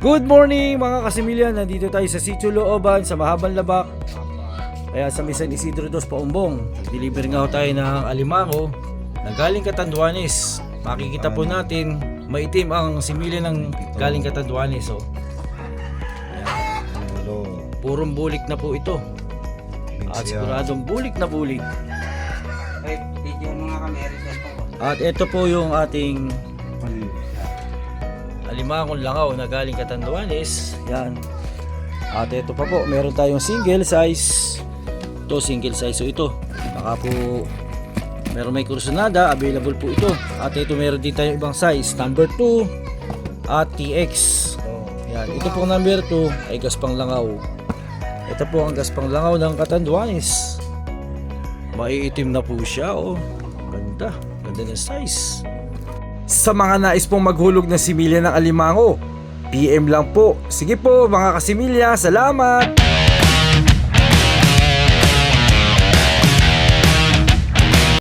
Good morning mga kasimilya, nandito tayo sa Sitio Looban sa Mahabang Labak. Kaya sa San Isidro Dos Paumbong, deliver nga ho tayo ng alimango na galing Catanduanes. Makikita po natin, maitim ang similya ng galing Catanduanes. So, purong bulik na po ito. At siguradong bulik na bulik. At ito po yung ating alimangong langaw na galing Catanduanes. Yan. At ito pa po, meron tayong single size. Ito single size. So ito, baka po meron may kursunada, available po ito. At ito meron din tayong ibang size, number 2 at TX. Yan. Ito pong number 2 ay gaspang langaw. Ito po ang gaspang langaw ng Catanduanes. Maiitim na po siya. Oh. Ganda. Ganda ng size. Sa mga nais pong maghulog ng similya ng alimango, PM lang po. Sige po mga kasimilya, salamat!